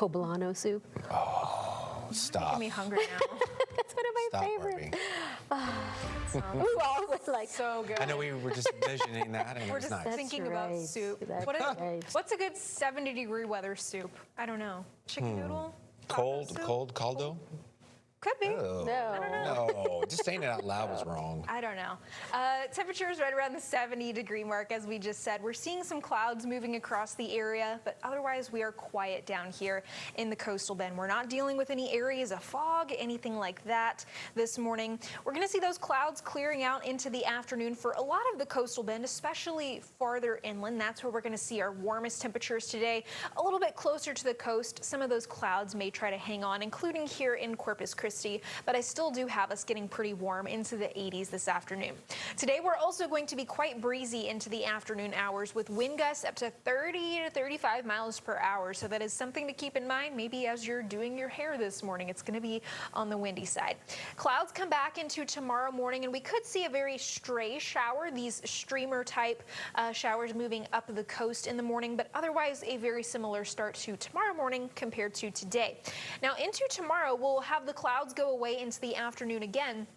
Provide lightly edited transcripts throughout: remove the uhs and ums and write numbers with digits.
poblano soup. Oh, stop. Making me hungry now. That's one of my Stop, favorites. Barbie. We all was like, So good. I know we were just visioning that, and it We're was just nice. thinking about right. soup. That's right. What's a good 70-degree weather soup? I don't know. Chicken noodle? Taco soup? Cold caldo? Could be. Oh, no, just saying it out loud was wrong. I don't know. Temperatures right around the 70-degree mark, as we just said. We're seeing some clouds moving across the area, but otherwise we are quiet down here in the coastal bend. We're not dealing with any areas of fog, anything like that this morning. We're going to see those clouds clearing out into the afternoon for a lot of the coastal bend, especially farther inland. That's where we're going to see our warmest temperatures today. A little bit closer to the coast, some of those clouds may try to hang on, including here in Corpus Christi. But I still do have us getting pretty warm into the 80s this afternoon. Today, we're also going to be quite breezy into the afternoon hours with wind gusts up to 30 to 35 miles per hour. So that is something to keep in mind. Maybe as you're doing your hair this morning, it's going to be on the windy side. Clouds come back into tomorrow morning, and we could see a very stray shower, these streamer type showers moving up the coast in the morning, but otherwise a very similar start to tomorrow morning compared to today. Now into tomorrow, we'll have the clouds go away into the afternoon again.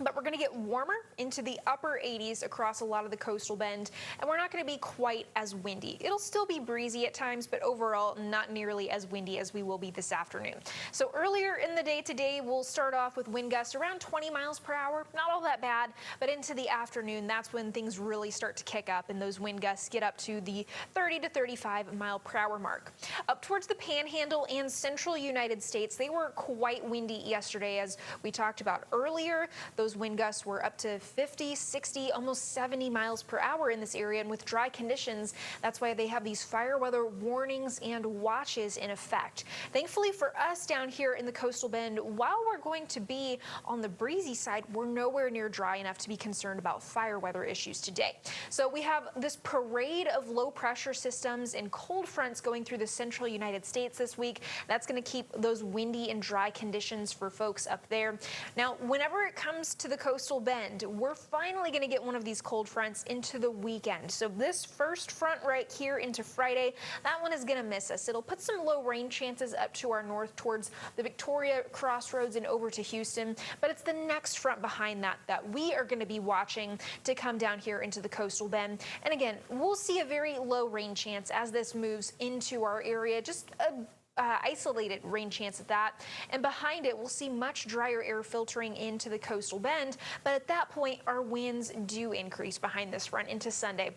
But we're going to get warmer into the upper 80s across a lot of the coastal bend, and we're not going to be quite as windy. It'll still be breezy at times, but overall not nearly as windy as we will be this afternoon. So earlier in the day today, we'll start off with wind gusts around 20 miles per hour. Not all that bad, but into the afternoon, that's when things really start to kick up, and those wind gusts get up to the 30 to 35 mile per hour mark. Up towards the Panhandle and central United States, they were quite windy yesterday, as we talked about earlier. Those wind gusts were up to 50, 60, almost 70 miles per hour in this area, and with dry conditions, that's why they have these fire weather warnings and watches in effect. Thankfully for us down here in the coastal bend, while we're going to be on the breezy side, we're nowhere near dry enough to be concerned about fire weather issues today. So we have this parade of low pressure systems and cold fronts going through the central United States this week. That's going to keep those windy and dry conditions for folks up there. Now, whenever it comes to the coastal bend, we're finally going to get one of these cold fronts into the weekend. So this first front right here into Friday, that one is going to miss us. It'll put some low rain chances up to our north towards the Victoria Crossroads and over to Houston, but it's the next front behind that that we are going to be watching to come down here into the coastal bend. And again, we'll see a very low rain chance as this moves into our area, just a isolated rain chance at that, and behind it we'll see much drier air filtering into the coastal bend, but at that point our winds do increase behind this front into Sunday.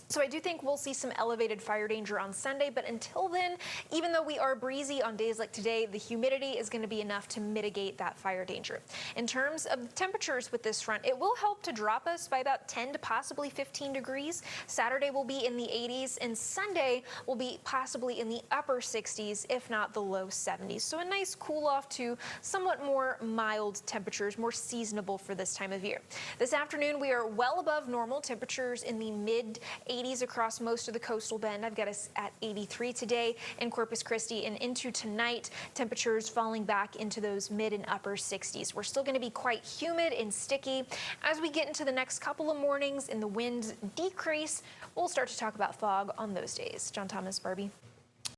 So I do think we'll see some elevated fire danger on Sunday, but until then, even though we are breezy on days like today, the humidity is going to be enough to mitigate that fire danger. In terms of the temperatures with this front, it will help to drop us by about 10 to possibly 15 degrees. Saturday will be in the 80s, and Sunday will be possibly in the upper 60s, if not the low 70s. So a nice cool off to somewhat more mild temperatures, more seasonable for this time of year. This afternoon, we are well above normal temperatures in the mid 80s across most of the coastal bend. I've got us at 83 today in Corpus Christi, and into tonight, temperatures falling back into those mid and upper 60s. We're still going to be quite humid and sticky. As we get into the next couple of mornings and the winds decrease, we'll start to talk about fog on those days. John Thomas, Barbie.